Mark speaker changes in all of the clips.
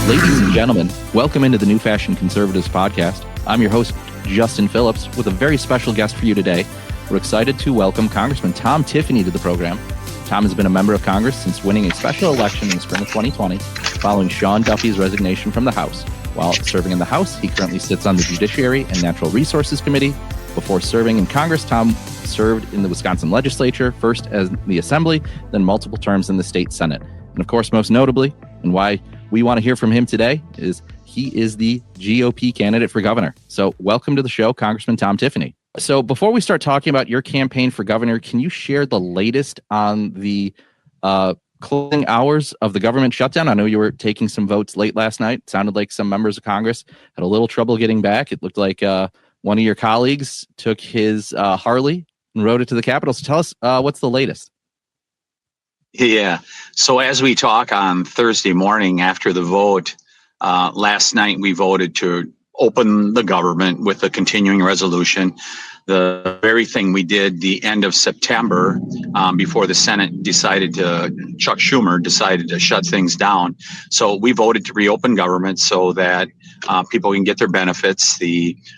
Speaker 1: Ladies and gentlemen, welcome into the New Fashion Conservatives podcast. I'm your host, Justin Phillips, with a very special guest for you today. We're excited to welcome Congressman Tom Tiffany to the program. Tom has been a member of Congress since winning a special election in the spring of 2020, following Sean Duffy's resignation from the House. While serving in the House, he currently sits on the Judiciary and Natural Resources Committee. Before serving in Congress, Tom served in the Wisconsin legislature, first as the Assembly, then multiple terms in the state Senate. And of course, most notably, and why we want to hear from him today, is he is the GOP candidate for governor. So welcome to the show, Congressman Tom Tiffany. So before we start talking about your campaign for governor, can you share the latest on the closing hours of the government shutdown? I know you were taking some votes late last night. It sounded like some members of Congress had a little trouble getting back. It looked like one of your colleagues took his Harley and rode it to the Capitol. So tell us what's the latest.
Speaker 2: Yeah. So as we talk on Thursday morning after the vote, last night we voted to open the government with a continuing resolution. The very thing we did the end of September before the Senate Chuck Schumer decided to shut things down. So we voted to reopen government so that people can get their benefits.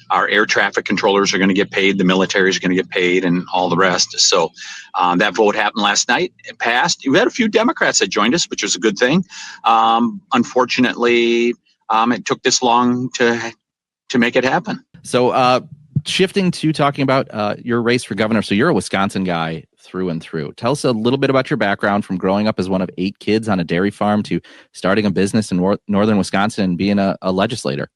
Speaker 2: Our air traffic controllers are going to get paid. The military is going to get paid and all the rest. So that vote happened last night. It passed. We had a few Democrats that joined us, which was a good thing. Unfortunately, it took this long to make it happen.
Speaker 1: So shifting to talking about your race for governor. So you're a Wisconsin guy through and through. Tell us a little bit about your background, from growing up as one of 8 kids on a dairy farm to starting a business in northern Wisconsin and being a legislator.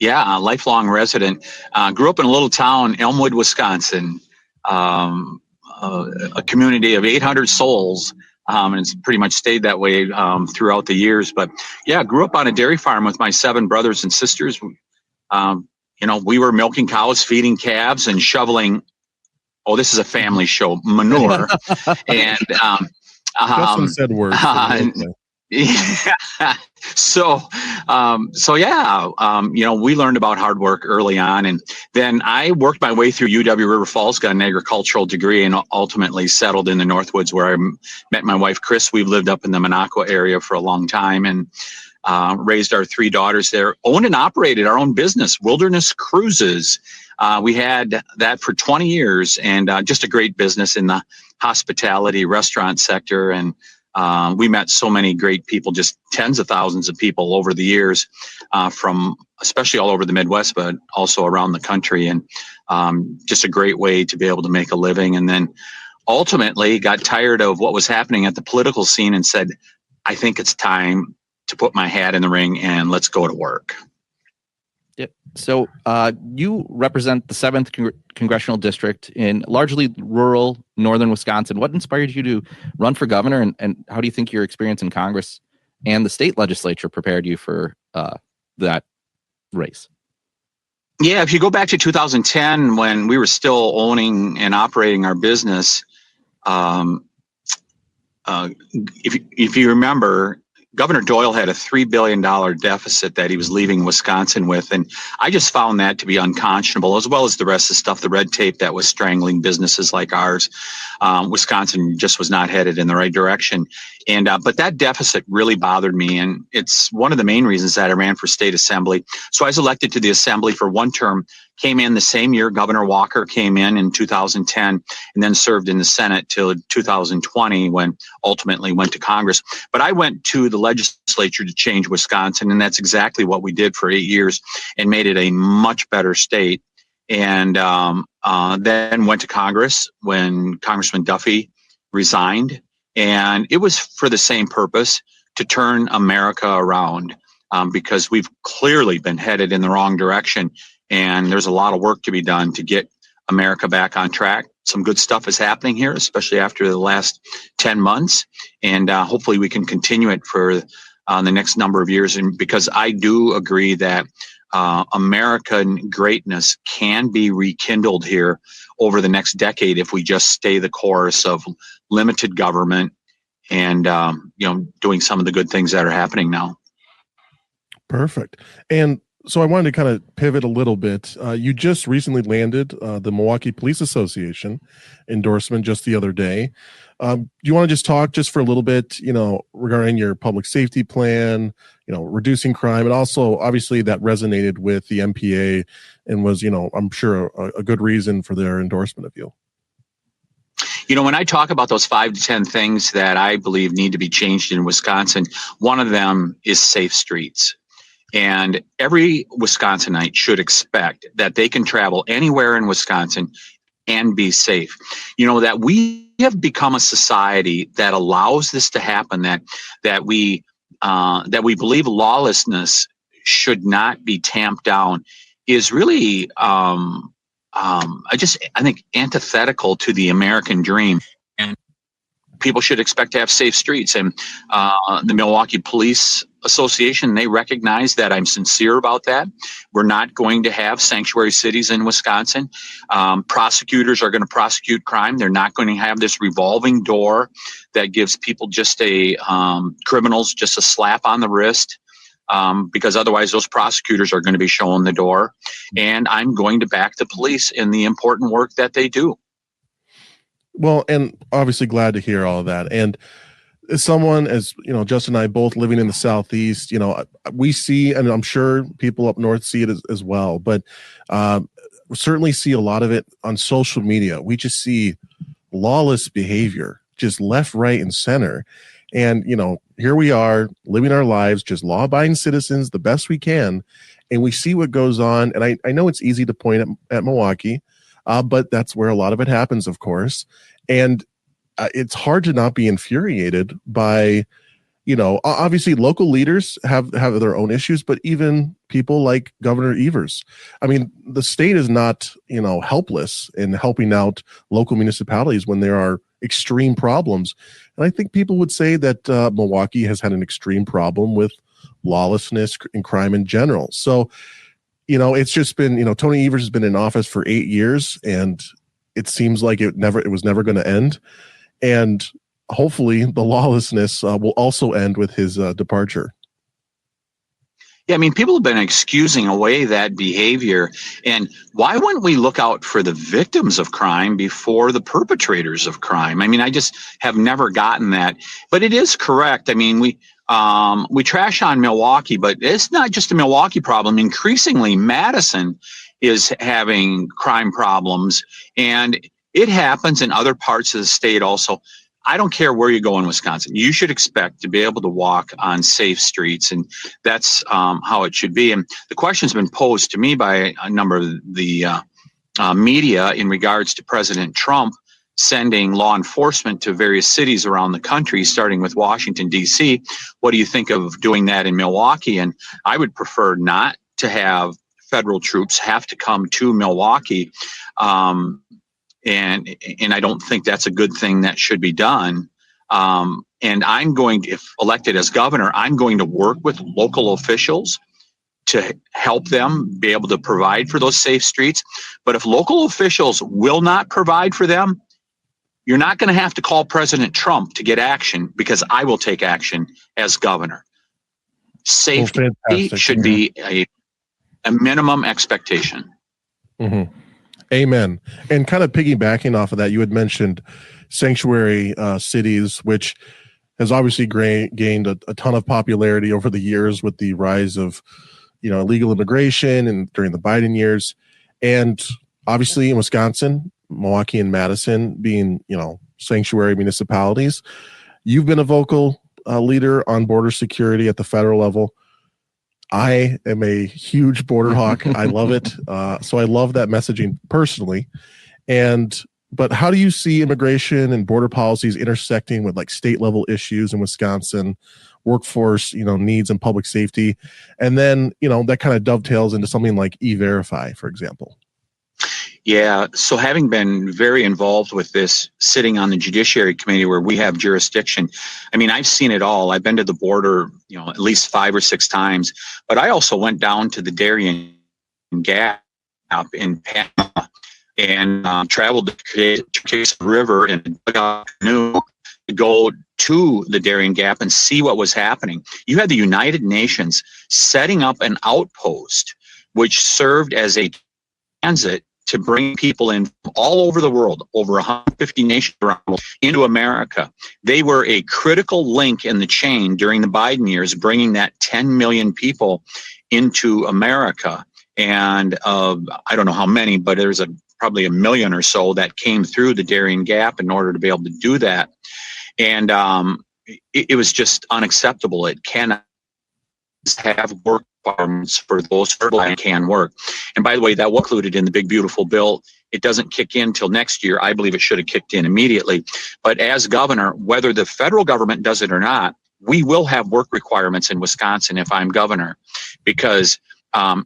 Speaker 2: Yeah, a lifelong resident. Grew up in a little town, Elmwood, Wisconsin, a community of 800 souls. And it's pretty much stayed that way throughout the years. But yeah, grew up on a dairy farm with my 7 brothers and sisters. We were milking cows, feeding calves, and shoveling. Oh, this is a family show. Manure. And
Speaker 3: Justin said words.
Speaker 2: Yeah. We learned about hard work early on, and then I worked my way through UW River Falls, got an agricultural degree, and ultimately settled in the Northwoods, where I met my wife, Chris. We've lived up in the Minocqua area for a long time, and raised our 3 daughters there. Owned and operated our own business, Wilderness Cruises. We had that for 20 years, and just a great business in the hospitality restaurant sector. And we met so many great people, just tens of thousands of people over the years, from especially all over the Midwest, but also around the country. And just a great way to be able to make a living. And then ultimately got tired of what was happening at the political scene and said, I think it's time to put my hat in the ring and let's go to work.
Speaker 1: Yeah. So you represent the 7th congressional district in largely rural northern Wisconsin. What inspired you to run for governor, and how do you think your experience in Congress and the state legislature prepared you for that race?
Speaker 2: Yeah, if you go back to 2010, when we were still owning and operating our business, if you remember, Governor Doyle had a $3 billion deficit that he was leaving Wisconsin with. And I just found that to be unconscionable, as well as the rest of the stuff, the red tape that was strangling businesses like ours. Wisconsin just was not headed in the right direction. And but that deficit really bothered me. And it's one of the main reasons that I ran for state assembly. So I was elected to the assembly for 1 term, came in the same year Governor Walker came in 2010, and then served in the Senate till 2020, when ultimately went to Congress. But I went to the legislature to change Wisconsin, and that's exactly what we did for 8 years and made it a much better state. And then went to Congress when Congressman Duffy resigned. And it was for the same purpose, to turn America around, because we've clearly been headed in the wrong direction. And there's a lot of work to be done to get America back on track. Some good stuff is happening here, especially after the last 10 months. And hopefully we can continue it for the next number of years. And because I do agree that American greatness can be rekindled here over the next decade if we just stay the course of limited government and doing some of the good things that are happening now.
Speaker 3: Perfect. And So I wanted to kind of pivot a little bit. You just recently landed the Milwaukee Police Association endorsement just the other day. Do you want to just talk just for a little bit, regarding your public safety plan, reducing crime, and also obviously that resonated with the MPA and was, I'm sure a good reason for their endorsement of you.
Speaker 2: When I talk about those 5 to 10 things that I believe need to be changed in Wisconsin, one of them is safe streets. And every Wisconsinite should expect that they can travel anywhere in Wisconsin and be safe. That we have become a society that allows this to happen, that we believe lawlessness should not be tamped down is really I think antithetical to the American dream. And people should expect to have safe streets. And the Milwaukee Police Association, they recognize that I'm sincere about that. We're not going to have sanctuary cities in Wisconsin. Prosecutors are going to prosecute crime. They're not going to have this revolving door that gives people criminals just a slap on the wrist. Because otherwise those prosecutors are going to be showing the door. And I'm going to back the police in the important work that they do.
Speaker 3: Well, and obviously glad to hear all of that. And as someone, as Justin and I both living in the Southeast, we see, and I'm sure people up north see it as well, but we certainly see a lot of it on social media. We just see lawless behavior, just left, right, and center. And, here we are living our lives, just law-abiding citizens the best we can. And we see what goes on. And I know it's easy to point at Milwaukee, but that's where a lot of it happens, of course. And it's hard to not be infuriated by, obviously local leaders have their own issues, but even people like Governor Evers. I mean, the state is not, helpless in helping out local municipalities when there are extreme problems. And I think people would say that Milwaukee has had an extreme problem with lawlessness and crime in general. So, it's just been, Tony Evers has been in office for 8 years, and it seems like it was never going to end. And hopefully the lawlessness will also end with his departure.
Speaker 2: Yeah, people have been excusing away that behavior. And why wouldn't we look out for the victims of crime before the perpetrators of crime? I just have never gotten that. But it is correct. We trash on Milwaukee, but it's not just a Milwaukee problem. Increasingly, Madison is having crime problems, and it happens in other parts of the state also. I don't care where you go in Wisconsin. You should expect to be able to walk on safe streets, and that's how it should be. And the question's been posed to me by a number of the media in regards to President Trump sending law enforcement to various cities around the country, starting with Washington, D.C. What do you think of doing that in Milwaukee? And I would prefer not to have federal troops have to come to Milwaukee. And I don't think that's a good thing that should be done. And I'm going to, if elected as governor, I'm going to work with local officials to help them be able to provide for those safe streets. But if local officials will not provide for them, you're not going to have to call President Trump to get action, because I will take action as governor. Safety should be a minimum expectation.
Speaker 3: Mm-hmm. Amen. And kind of piggybacking off of that, you had mentioned sanctuary cities, which has obviously gained a ton of popularity over the years with the rise of, illegal immigration and during the Biden years. And obviously in Wisconsin, Milwaukee and Madison being, sanctuary municipalities, you've been a vocal leader on border security at the federal level. I am a huge border hawk. I love it. So I love that messaging personally. But how do you see immigration and border policies intersecting with like state level issues in Wisconsin, workforce, needs and public safety? And then, that kind of dovetails into something like E-Verify, for example.
Speaker 2: Yeah. So having been very involved with this, sitting on the Judiciary Committee where we have jurisdiction, I've seen it all. I've been to the border, at least 5 or 6 times, but I also went down to the Darien Gap in Panama and traveled to Case River and dug out a canoe go to the Darien Gap and see what was happening. You had the United Nations setting up an outpost which served as a transit to bring people in from all over the world, over 150 nations around the world, into America. They were a critical link in the chain during the Biden years, bringing that 10 million people into America. And I don't know how many, but there's probably 1 million or so that came through the Darien Gap in order to be able to do that. And it was just unacceptable. It cannot have work requirements for those who can work. And by the way, that was included in the big, beautiful bill. It doesn't kick in till next year. I believe it should have kicked in immediately. But as governor, whether the federal government does it or not, we will have work requirements in Wisconsin if I'm governor, because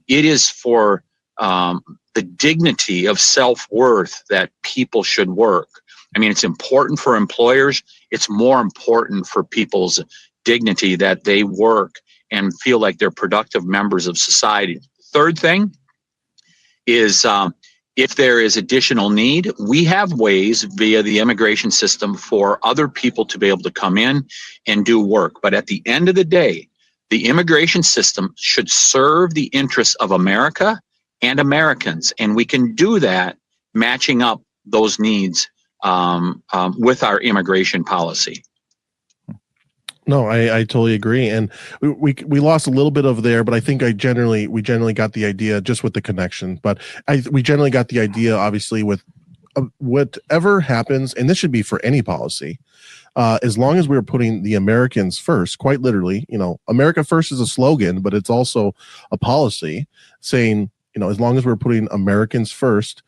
Speaker 2: it is for the dignity of self-worth that people should work. I mean, it's important for employers. It's more important for people's dignity that they work and feel like they're productive members of society. Third thing is if there is additional need, we have ways via the immigration system for other people to be able to come in and do work. But at the end of the day, the immigration system should serve the interests of America and Americans. And we can do that matching up those needs with our immigration policy.
Speaker 3: No, I totally agree, and we lost a little bit of there, but I think we generally got the idea just with the connection. But we generally got the idea, obviously, with whatever happens, and this should be for any policy, as long as we're putting the Americans first. Quite literally, America first is a slogan, but it's also a policy saying, as long as we're putting Americans first,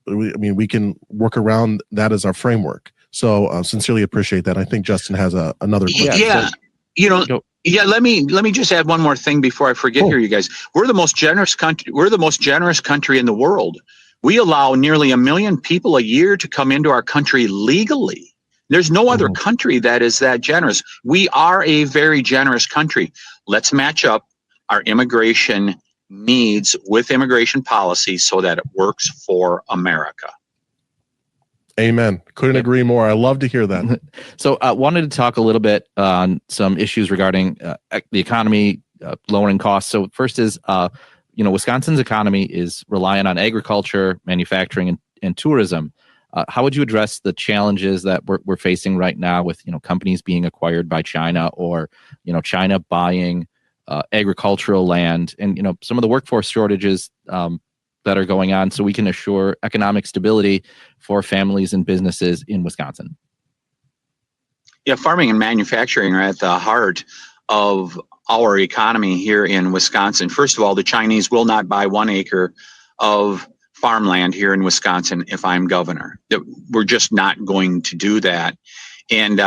Speaker 3: we can work around that as our framework. So sincerely appreciate that. I think Justin has another question.
Speaker 2: Yeah. Let me just add one more thing before I forget here, you guys. We're the most generous country. We're the most generous country in the world. We allow nearly 1 million people a year to come into our country legally. There's no other country that is that generous. We are a very generous country. Let's match up our immigration needs with immigration policy so that it works for America.
Speaker 1: Amen.
Speaker 3: Couldn't agree more. I love to hear that.
Speaker 1: So I wanted to talk a little bit on some issues regarding the economy, lowering costs. So first is, Wisconsin's economy is reliant on agriculture, manufacturing, and tourism. How would you address the challenges that we're facing right now with, companies being acquired by China, or, China buying agricultural land, and, some of the workforce shortages that are going on, so we can assure economic stability for families and businesses in Wisconsin?
Speaker 2: Yeah, farming and manufacturing are at the heart of our economy here in Wisconsin. First of all, the Chinese will not buy 1 acre of farmland here in Wisconsin if I'm governor. We're just not going to do that. And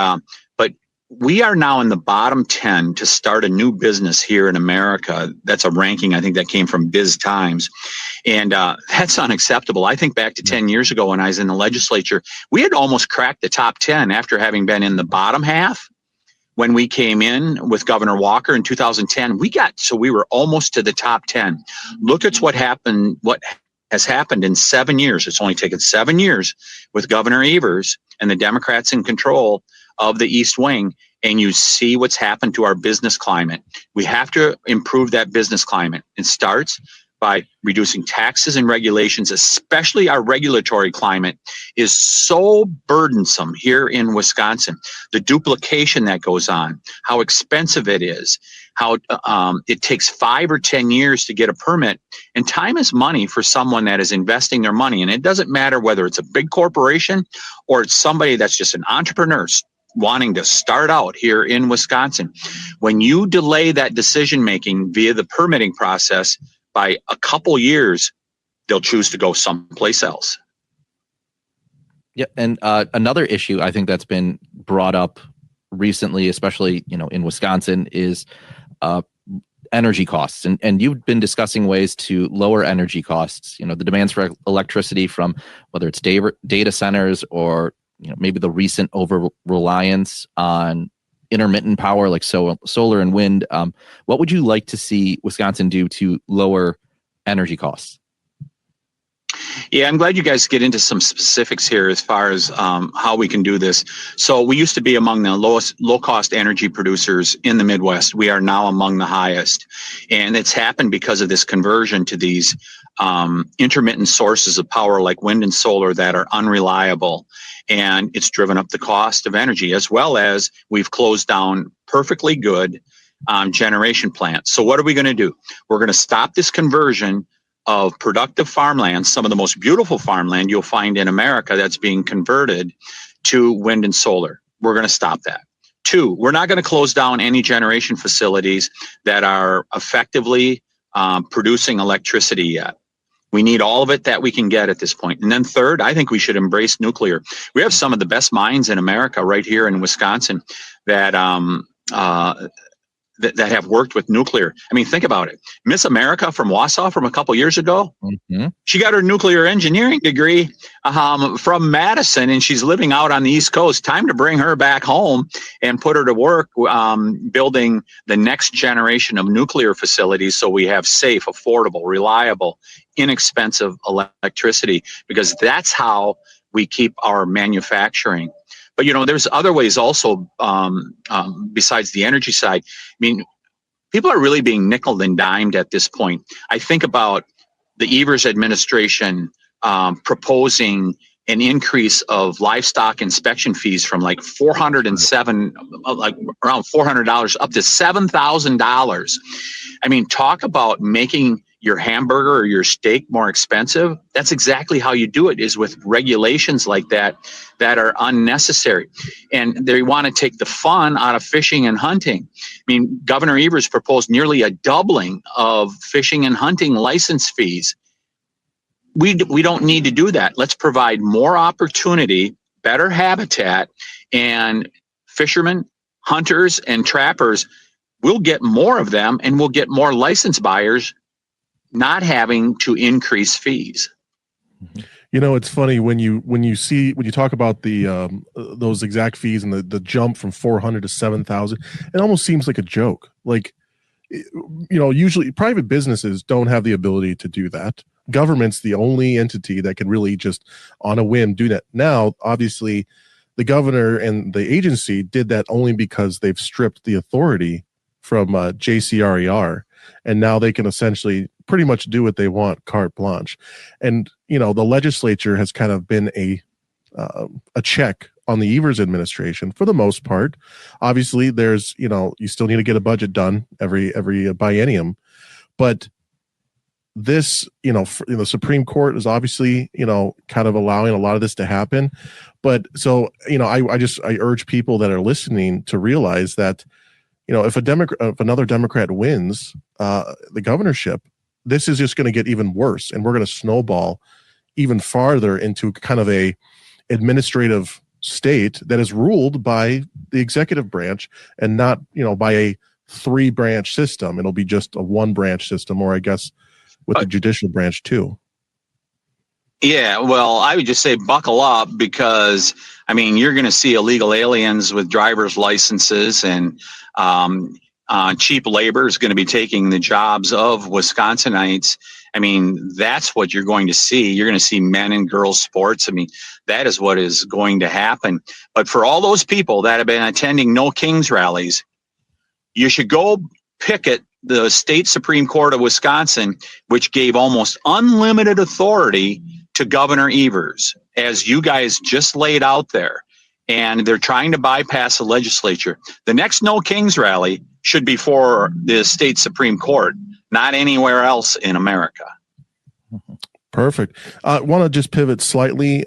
Speaker 2: but we are now in the bottom 10 to start a new business here in America. That's a ranking, I think, that came from Biz Times. And that's unacceptable. I think back to 10 years ago when I was in the legislature, we had almost cracked the top 10 after having been in the bottom half. When we came in with Governor Walker in 2010, we were almost to the top 10. Look at what has happened in 7 years. It's only taken 7 years with Governor Evers and the Democrats in control of the East Wing, and you see what's happened to our business climate. We have to improve that business climate. It starts by reducing taxes and regulations, especially our regulatory climate is so burdensome here in Wisconsin. The duplication that goes on, how expensive it is, how it takes 5 or 10 years to get a permit, and time is money for someone that is investing their money. And it doesn't matter whether it's a big corporation or it's somebody that's just an entrepreneur wanting to start out here in Wisconsin. When you delay that decision making via the permitting process by a couple years, they'll choose to go someplace else.
Speaker 1: Yeah, and another issue I think that's been brought up recently, especially in Wisconsin, is energy costs. And you've been discussing ways to lower energy costs. The demands for electricity from whether it's data centers or maybe the recent over reliance on intermittent power like solar and wind. What would you like to see Wisconsin do to lower energy costs?
Speaker 2: Yeah, I'm glad you guys get into some specifics here as far as how we can do this. So we used to be among the low-cost energy producers in the Midwest. We are now among the highest. And it's happened because of this conversion to these intermittent sources of power like wind and solar that are unreliable. And it's driven up the cost of energy, as well as we've closed down perfectly good generation plants. So what are we going to do? We're going to stop this conversion of productive farmland, some of the most beautiful farmland you'll find in America that's being converted to wind and solar. We're going to stop that. 2, we're not going to close down any generation facilities that are effectively producing electricity yet. We need all of it that we can get at this point. And then 3rd, I think we should embrace nuclear. We have some of the best mines in America right here in Wisconsin that that have worked with nuclear. I mean, think about it. Miss America from Wausau from a couple years ago, she got her nuclear engineering degree from Madison, and she's living out on the East Coast. Time to bring her back home and put her to work building the next generation of nuclear facilities so we have safe, affordable, reliable, inexpensive electricity, because that's how we keep our manufacturing. But, there's other ways also besides the energy side. I mean, people are really being nickeled and dimed at this point. I think about the Evers administration proposing an increase of livestock inspection fees from like $407, like around $400 up to $7,000. I mean, talk about making your hamburger or your steak more expensive. That's exactly how you do it, is with regulations like that are unnecessary. And they want to take the fun out of fishing and hunting. I mean, Governor Evers proposed nearly a doubling of fishing and hunting license fees. We don't need to do that. Let's provide more opportunity, better habitat, and fishermen, hunters, and trappers, we'll get more of them, and we'll get more license buyers not having to increase fees.
Speaker 3: It's funny when you talk about the those exact fees and the jump from 400 to 7,000, it almost seems like a joke. Like, usually private businesses don't have the ability to do that. Government's the only entity that can really just on a whim do that. Now, obviously, the governor and the agency did that only because they've stripped the authority from JCRER, and now they can essentially pretty much do what they want, carte blanche. And the legislature has kind of been a check on the Evers administration for the most part. Obviously, there's you still need to get a budget done every biennium, but this the Supreme Court is obviously kind of allowing a lot of this to happen. But so I urge people that are listening to realize that if another Democrat wins the governorship, this is just going to get even worse, and we're going to snowball even farther into kind of a administrative state that is ruled by the executive branch and not by a 3-branch system. It'll be just a 1-branch system, or I guess with the judicial branch too.
Speaker 2: Yeah, well, I would just say buckle up, because you're going to see illegal aliens with driver's licenses, and cheap labor is going to be taking the jobs of Wisconsinites. That's what you're going to see. You're going to see men and girls sports. That is what is going to happen. But for all those people that have been attending No Kings rallies, you should go picket the state Supreme Court of Wisconsin, which gave almost unlimited authority to Governor Evers, as you guys just laid out there. And they're trying to bypass the legislature. The next No Kings rally should be for the state Supreme Court, not anywhere else in America.
Speaker 3: Perfect. I want to just pivot slightly.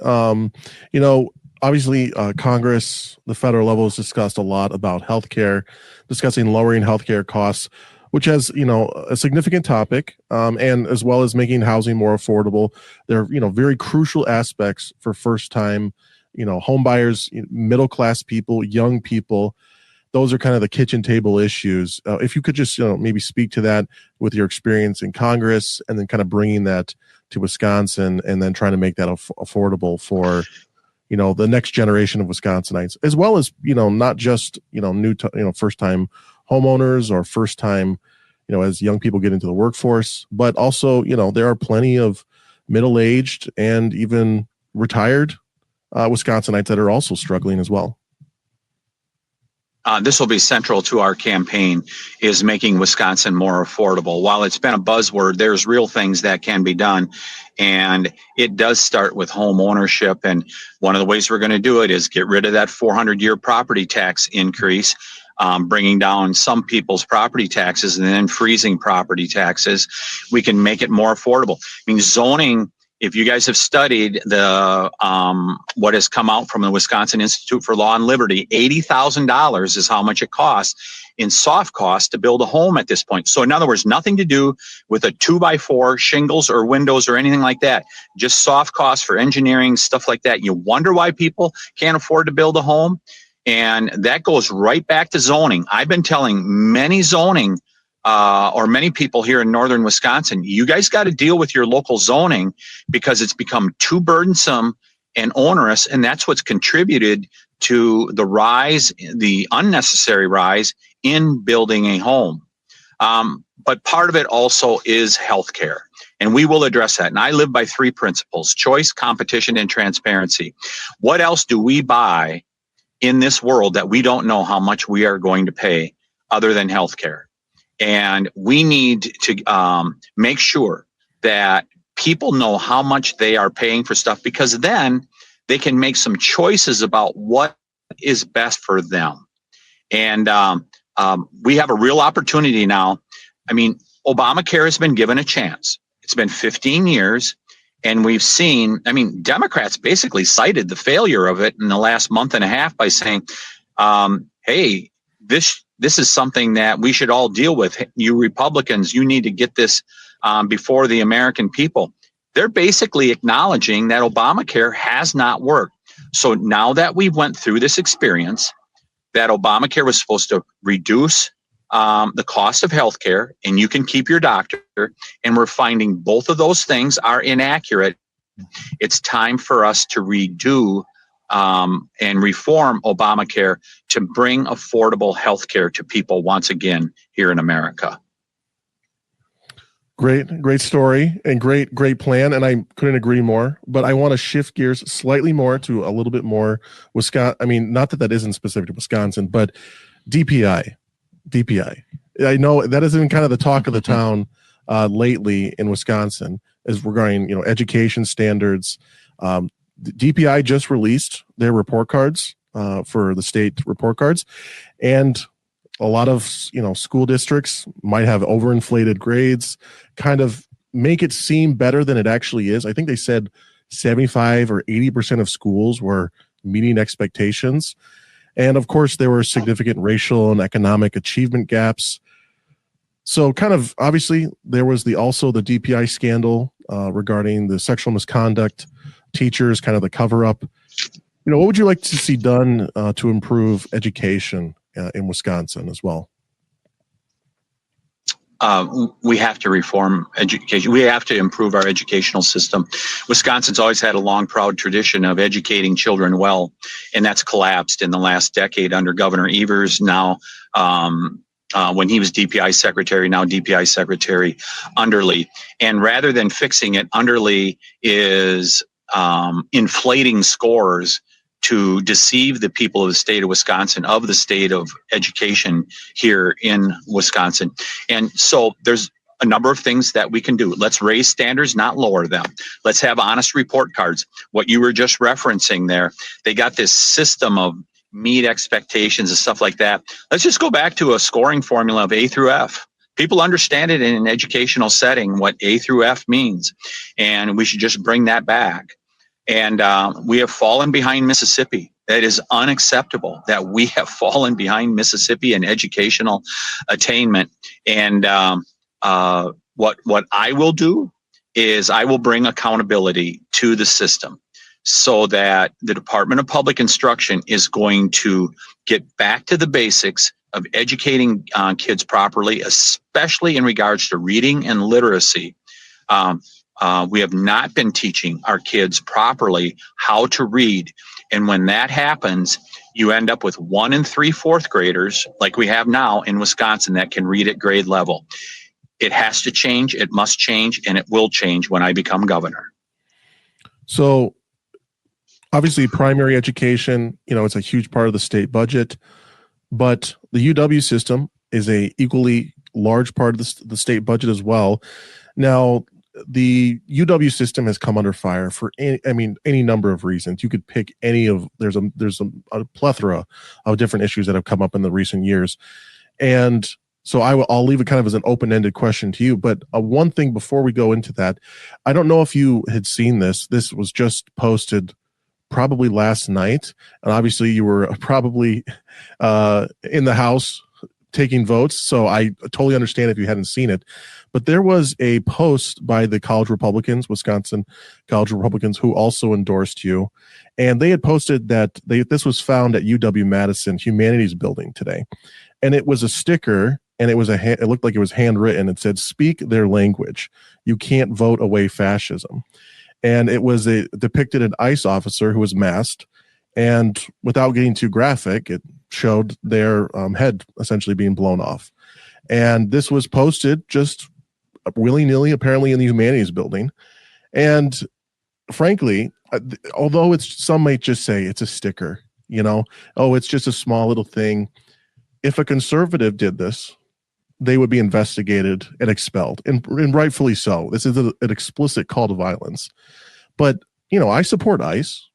Speaker 3: Obviously, Congress, the federal level, has discussed a lot about healthcare, discussing lowering healthcare costs, which has, a significant topic, and as well as making housing more affordable. They're, very crucial aspects for first-time, home buyers, middle-class people, young people. Those are kind of the kitchen table issues. If you could just, maybe speak to that with your experience in Congress, and then kind of bringing that to Wisconsin, and then trying to make that affordable for, the next generation of Wisconsinites, as well as, not just, first-time homeowners or first-time, as young people get into the workforce, but also, there are plenty of middle-aged, and even retired Wisconsinites that are also struggling as well.
Speaker 2: This will be central to our campaign, is making Wisconsin more affordable. While it's been a buzzword, there's real things that can be done. And it does start with home ownership. And one of the ways we're going to do it is get rid of that 400-year property tax increase, bringing down some people's property taxes and then freezing property taxes. We can make it more affordable. I mean, zoning, if you guys have studied the what has come out from the Wisconsin Institute for Law and Liberty, $80,000 is how much it costs in soft costs to build a home at this point. So in other words, nothing to do with a 2x4 shingles or windows or anything like that. Just soft costs for engineering, stuff like that. You wonder why people can't afford to build a home? And that goes right back to zoning. I've been telling many zoning or many people here in northern Wisconsin, you guys got to deal with your local zoning because it's become too burdensome and onerous, and that's what's contributed to the rise, the unnecessary rise in building a home. But part of it also is healthcare, and we will address that. And I live by 3 principles: choice, competition, and transparency. What else do we buy in this world that we don't know how much we are going to pay other than healthcare? And we need to make sure that people know how much they are paying for stuff, because then they can make some choices about what is best for them. And we have a real opportunity now. I mean, Obamacare has been given a chance. It's been 15 years, and we've seen, I mean, Democrats basically cited the failure of it in the last month and a half by saying, hey, this is something that we should all deal with. You Republicans, you need to get this before the American people. They're basically acknowledging that Obamacare has not worked. So now that we went through this experience, that Obamacare was supposed to reduce the cost of health care, and you can keep your doctor, and we're finding both of those things are inaccurate. It's time for us to redo and reform Obamacare to bring affordable health care to people once again here in America.
Speaker 3: Great story and great plan. And I couldn't agree more, but I want to shift gears slightly more to a little bit more Wisconsin. I mean, not that isn't specific to Wisconsin, but DPI. I know that has been kind of the talk of the town lately in Wisconsin, is regarding, education standards. DPI just released their report cards for the state report cards, and a lot of school districts might have overinflated grades, kind of make it seem better than it actually is. I think they said 75 or 80% of schools were meeting expectations, and of course there were significant racial and economic achievement gaps. So kind of obviously there was also the DPI scandal regarding the sexual misconduct, teachers, kind of the cover up. What would you like to see done to improve education in Wisconsin as well?
Speaker 2: We have to reform education. We have to improve our educational system. Wisconsin's always had a long, proud tradition of educating children well, and that's collapsed in the last decade under Governor Evers. Now, when he was DPI secretary, now DPI secretary Underly. And rather than fixing it, Underly is inflating scores to deceive the people of the state of Wisconsin, of the state of education here in Wisconsin. And so there's a number of things that we can do. Let's raise standards, not lower them. Let's have honest report cards. What you were just referencing there, they got this system of meet expectations and stuff like that. Let's just go back to a scoring formula of A through F. People understand it in an educational setting, what A through F means, and we should just bring that back. And we have fallen behind Mississippi. That is unacceptable that we have fallen behind Mississippi in educational attainment. And what I will do is I will bring accountability to the system so that the Department of Public Instruction is going to get back to the basics of educating kids properly, especially in regards to reading and literacy. We have not been teaching our kids properly how to read. And when that happens, you end up with 1 in 3 fourth graders, like we have now in Wisconsin, that can read at grade level. It has to change, it must change, and it will change when I become governor.
Speaker 3: So obviously primary education, it's a huge part of the state budget, but the UW system is a equally large part of the state budget as well. Now, the UW system has come under fire for any number of reasons. You could pick any of, there's a plethora of different issues that have come up in the recent years. And so I'll leave it kind of as an open-ended question to you. But one thing before we go into that, I don't know if you had seen this. This was just posted probably last night. And obviously you were probably in the House taking votes. So I totally understand if you hadn't seen it. But there was a post by the college Republicans, Wisconsin college Republicans, who also endorsed you. And they had posted that this was found at UW-Madison Humanities Building today. And it was a sticker, and it looked like it was handwritten. It said, "Speak their language. You can't vote away fascism." And it was depicted an ICE officer who was masked. And without getting too graphic, it showed their head essentially being blown off. And this was posted just willy-nilly, apparently in the Humanities Building. And frankly, although some might just say it's a sticker, it's just a small little thing. If a conservative did this, they would be investigated and expelled, and rightfully so. This is an explicit call to violence. But, I support ICE.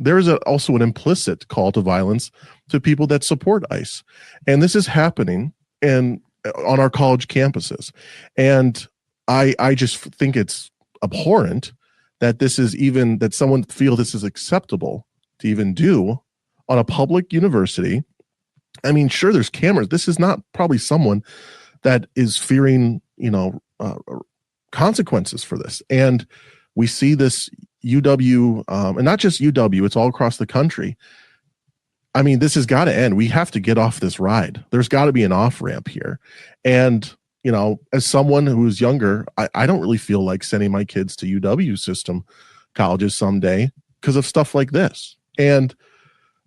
Speaker 3: There is also an implicit call to violence to people that support ICE. And this is happening on our college campuses. And I just think it's abhorrent that that someone feel this is acceptable to even do on a public university. I mean, sure, there's cameras. This is not probably someone that is fearing, consequences for this. And we see this UW, and not just UW, it's all across the country. I mean, this has got to end. We have to get off this ride. There's got to be an off-ramp here. And, as someone who's younger, I don't really feel like sending my kids to UW system colleges someday because of stuff like this. And,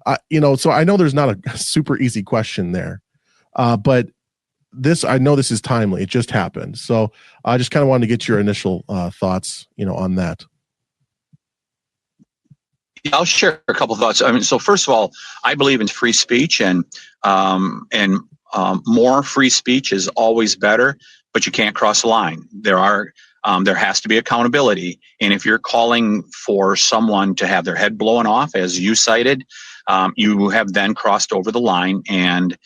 Speaker 3: so I know there's not a super easy question there, but I know this is timely. It just happened. So I just kind of wanted to get your initial thoughts, on that.
Speaker 2: I'll share a couple of thoughts. So first of all, I believe in free speech, and more free speech is always better, but you can't cross the line. There has to be accountability. And if you're calling for someone to have their head blown off, as you cited, you have then crossed over the line, and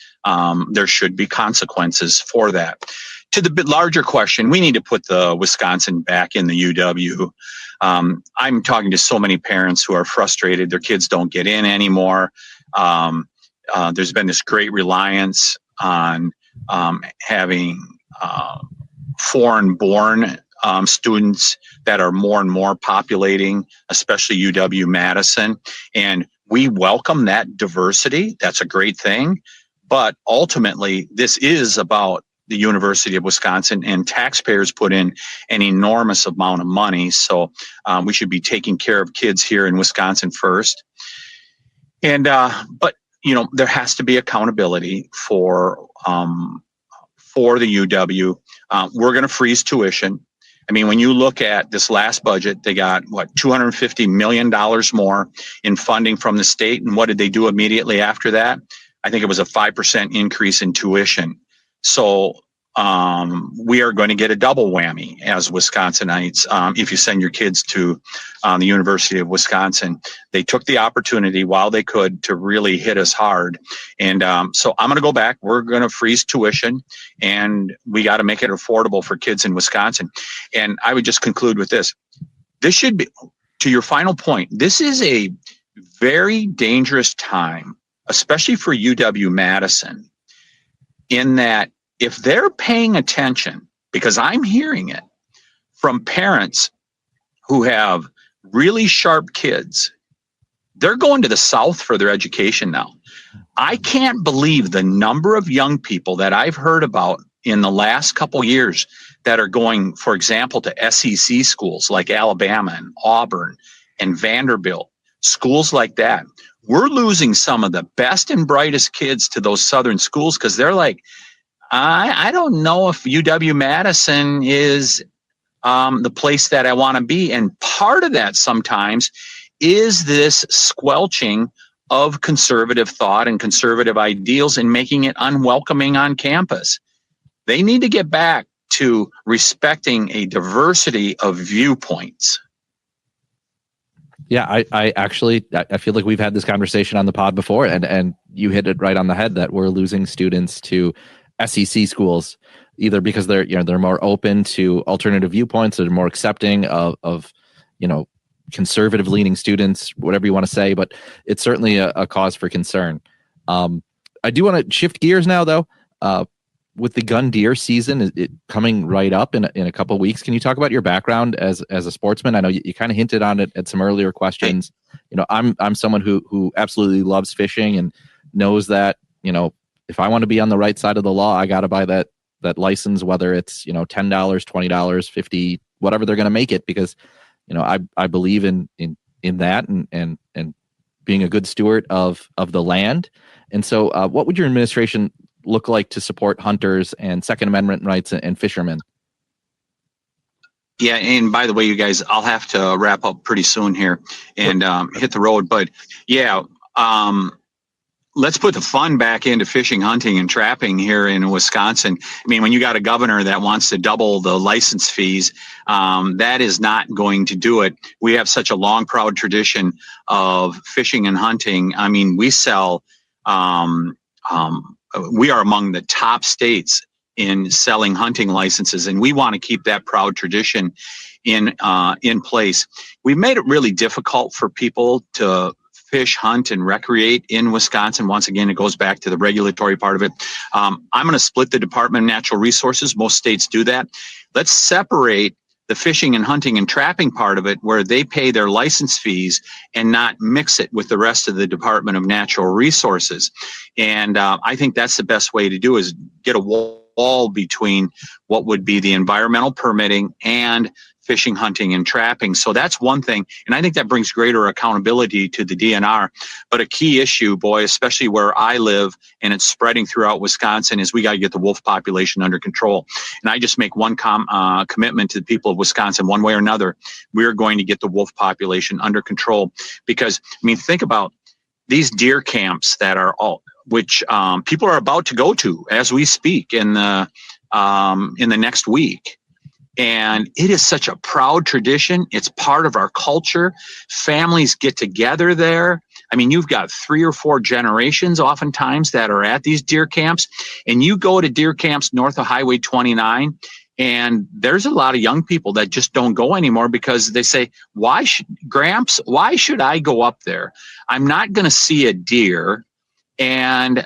Speaker 2: there should be consequences for that. To the bit larger question, we need to put the Wisconsin back in the UW. I'm talking to so many parents who are frustrated. Their kids don't get in anymore. There's been this great reliance on having foreign-born students that are more and more populating, especially UW-Madison. And we welcome that diversity. That's a great thing. But ultimately, this is about the University of Wisconsin, and taxpayers put in an enormous amount of money. So we should be taking care of kids here in Wisconsin first. And but there has to be accountability for the UW. We're going to freeze tuition. I mean, when you look at this last budget, they got $250 million more in funding from the state. And what did they do immediately after that? I think it was a 5% increase in tuition. So we are going to get a double whammy as Wisconsinites if you send your kids to the University of Wisconsin. They took the opportunity while they could to really hit us hard. And so I'm going to go back. We're going to freeze tuition, and we got to make it affordable for kids in Wisconsin. And I would just conclude with this. This should be, to your final point, this is a very dangerous time, especially for UW-Madison, in that if they're paying attention, because I'm hearing it from parents who have really sharp kids, they're going to the South for their education now. I can't believe the number of young people that I've heard about in the last couple years that are going, for example, to SEC schools like Alabama and Auburn and Vanderbilt, schools like that. We're losing some of the best and brightest kids to those Southern schools because they're like, I don't know if UW-Madison is the place that I want to be. And part of that sometimes is this squelching of conservative thought and conservative ideals and making it unwelcoming on campus. They need to get back to respecting a diversity of viewpoints.
Speaker 1: Yeah, I actually feel like we've had this conversation on the pod before, and you hit it right on the head that we're losing students to SEC schools, either because they're more open to alternative viewpoints, they're more accepting of conservative leaning students, whatever you want to say, but it's certainly a cause for concern. I do want to shift gears now, though. With the gun deer season it coming right up in a couple of weeks, can you talk about your background as a sportsman? I know you kind of hinted on it at some earlier questions. I'm someone who absolutely loves fishing and knows that, if I want to be on the right side of the law, I got to buy that license, whether it's, $10, $20, $50, whatever they're going to make it, because, I believe in that and being a good steward of the land. And so what would your administration look like to support hunters and Second Amendment rights and fishermen?
Speaker 2: Yeah, and by the way, you guys, I'll have to wrap up pretty soon here and hit the road. But yeah, let's put the fun back into fishing, hunting, and trapping here in Wisconsin. I mean, when you got a governor that wants to double the license fees, that is not going to do it. We have such a long, proud tradition of fishing and hunting. I mean, we sell. We are among the top states in selling hunting licenses, and we want to keep that proud tradition in place. We've made it really difficult for people to fish, hunt, and recreate in Wisconsin. Once again, it goes back to the regulatory part of it. I'm going to split the Department of Natural Resources. Most states do that. Let's separate the fishing and hunting and trapping part of it, where they pay their license fees, and not mix it with the rest of the Department of Natural Resources. And I think that's the best way to do, is get a wall between what would be the environmental permitting and fishing, hunting, and trapping. So that's one thing. And I think that brings greater accountability to the DNR. But a key issue, boy, especially where I live and it's spreading throughout Wisconsin, is we got to get the wolf population under control. And I just make one commitment to the people of Wisconsin, one way or another. We're going to get the wolf population under control. Because, I mean, think about these deer camps that are which people are about to go to as we speak in the next week. And it is such a proud tradition. It's part of our culture. Families get together there. I mean, you've got 3 or 4 generations oftentimes that are at these deer camps. And you go to deer camps north of Highway 29, and there's a lot of young people that just don't go anymore because they say, Gramps, why should I go up there? I'm not going to see a deer, and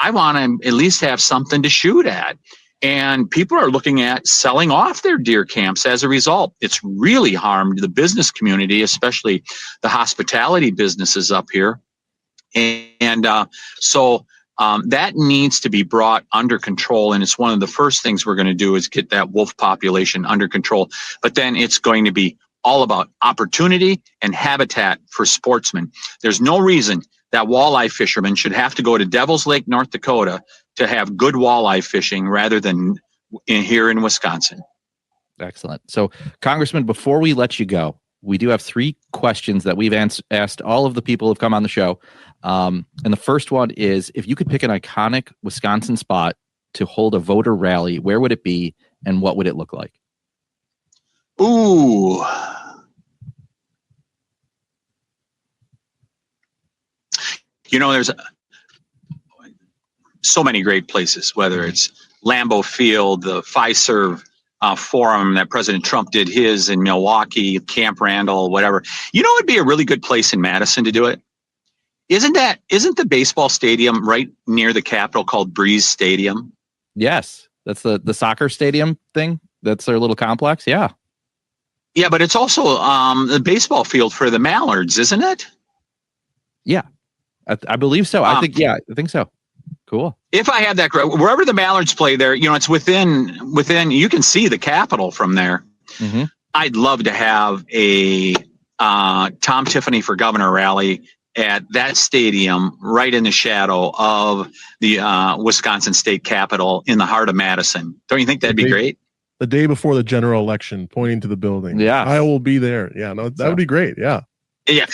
Speaker 2: I want to at least have something to shoot at. And people are looking at selling off their deer camps as a result. It's really harmed the business community, especially the hospitality businesses up here. And so that needs to be brought under control. And it's one of the first things we're going to do, is get that wolf population under control. But then it's going to be all about opportunity and habitat for sportsmen. There's no reason that walleye fishermen should have to go to Devil's Lake, North Dakota to have good walleye fishing rather than here in Wisconsin.
Speaker 1: Excellent. So, Congressman, before we let you go, we do have 3 questions that we've asked all of the people who've come on the show. And the first one is, if you could pick an iconic Wisconsin spot to hold a voter rally, where would it be and what would it look like?
Speaker 2: Ooh. There's so many great places, whether it's Lambeau Field, the Fiserv forum that President Trump did his in Milwaukee, Camp Randall, whatever. It'd be a really good place in Madison to do it. Isn't the baseball stadium right near the Capitol called Breeze Stadium?
Speaker 1: Yes. That's the soccer stadium thing. That's their little complex. Yeah.
Speaker 2: Yeah, but it's also the baseball field for the Mallards, isn't it?
Speaker 1: Yeah, I believe so. I think so. Cool.
Speaker 2: If I had that, wherever the Mallards play there, it's within, you can see the Capitol from there. Mm-hmm. I'd love to have a Tom Tiffany for Governor rally at that stadium right in the shadow of the Wisconsin State Capitol in the heart of Madison. Don't you think that'd be great?
Speaker 3: the day before the general election, pointing to the building.
Speaker 1: Yeah.
Speaker 3: I will be there. Yeah, no, that would be great. Yeah.
Speaker 2: Yeah.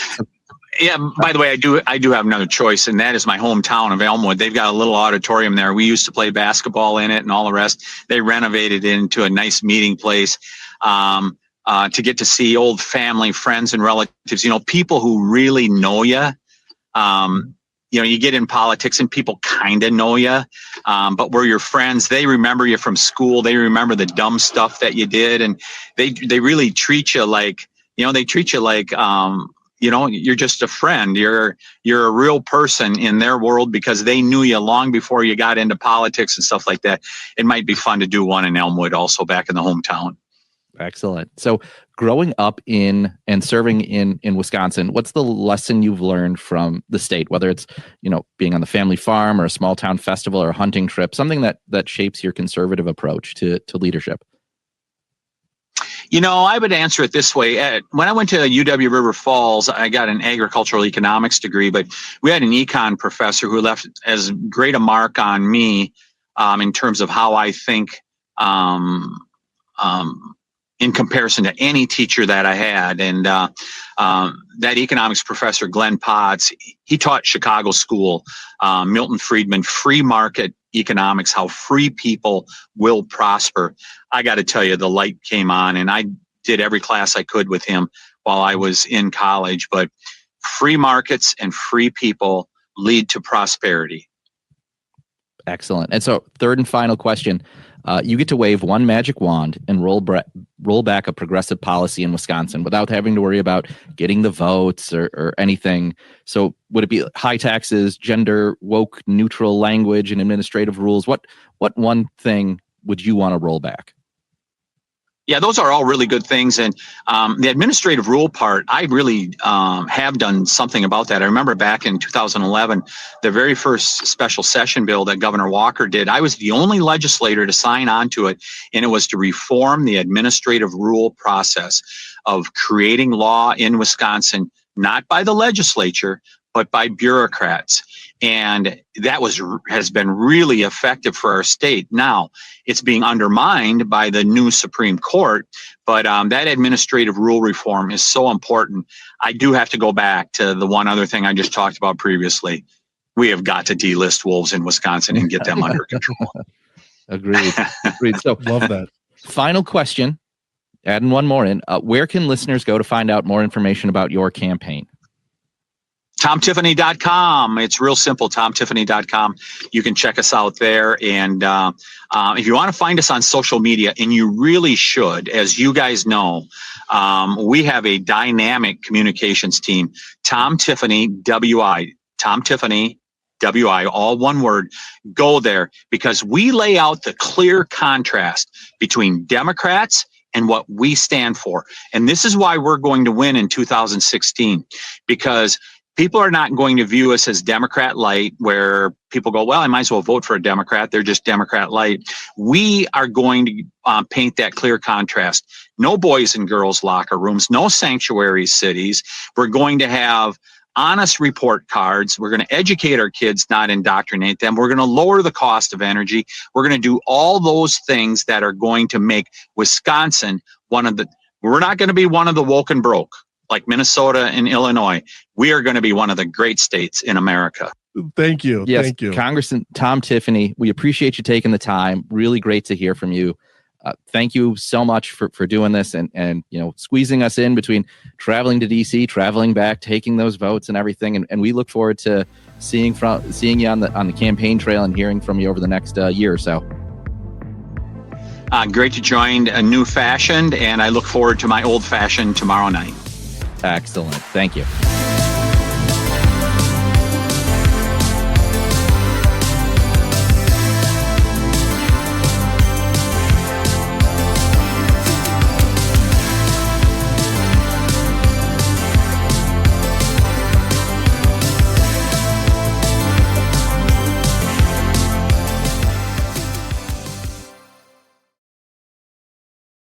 Speaker 2: Yeah. By the way, I do have another choice, and that is my hometown of Elmwood. They've got a little auditorium there. We used to play basketball in it and all the rest. They renovated it into a nice meeting place to get to see old family, friends, and relatives. People who really know you. You get in politics and people kind of know you, but we're your friends. They remember you from school. They remember the dumb stuff that you did, and they really treat you like you're just a friend. You're a real person in their world because they knew you long before you got into politics and stuff like that. It might be fun to do one in Elmwood also back in the hometown.
Speaker 1: Excellent. So growing up in and serving in Wisconsin, what's the lesson you've learned from the state, whether it's, being on the family farm or a small town festival or a hunting trip, something that shapes your conservative approach to leadership?
Speaker 2: I would answer it this way. When I went to UW River Falls, I got an agricultural economics degree, but we had an econ professor who left as great a mark on me in terms of how I think in comparison to any teacher that I had. And that economics professor, Glenn Potts, he taught Chicago School, Milton Friedman, free market economics, how free people will prosper. I got to tell you, the light came on, and I did every class I could with him while I was in college. But free markets and free people lead to prosperity.
Speaker 1: Excellent. And so third and final question. You get to wave one magic wand and roll back a progressive policy in Wisconsin without having to worry about getting the votes or anything. So would it be high taxes, gender, woke, neutral language, and administrative rules? What one thing would you want to roll back?
Speaker 2: Yeah, those are all really good things. And the administrative rule part, I really have done something about that. I remember back in 2011, the very first special session bill that Governor Walker did, I was the only legislator to sign on to it, and it was to reform the administrative rule process of creating law in Wisconsin, not by the legislature, but by bureaucrats. And that has been really effective for our state. Now, it's being undermined by the new Supreme Court, but that administrative rule reform is so important. I do have to go back to the one other thing I just talked about previously. We have got to delist wolves in Wisconsin and get them under control.
Speaker 1: Agreed. So,
Speaker 3: love that.
Speaker 1: Final question, adding one more in. Where can listeners go to find out more information about your campaign?
Speaker 2: TomTiffany.com. It's real simple, TomTiffany.com. You can check us out there. And if you want to find us on social media, and you really should, as you guys know, we have a dynamic communications team, Tom Tiffany, WI, Tom Tiffany, WI, all one word. Go there because we lay out the clear contrast between Democrats and what we stand for. And this is why we're going to win in 2016, because people are not going to view us as Democrat light, where people go, well, I might as well vote for a Democrat. They're just Democrat light. We are going to paint that clear contrast. No boys and girls locker rooms, no sanctuary cities. We're going to have honest report cards. We're going to educate our kids, not indoctrinate them. We're going to lower the cost of energy. We're going to do all those things that are going to make Wisconsin we're not going to be one of the woke and broke like Minnesota and Illinois. We are going to be one of the great states in America.
Speaker 3: Thank you.
Speaker 1: Yes,
Speaker 3: Thank you.
Speaker 1: Congressman Tom Tiffany, we appreciate you taking the time. Really great to hear from you. Thank you so much for doing this and squeezing us in between traveling to DC, traveling back, taking those votes and everything. And we look forward to seeing you on the campaign trail and hearing from you over the next year or so.
Speaker 2: Great to join a new fashioned, and I look forward to my old fashioned tomorrow night.
Speaker 1: Excellent. Thank you.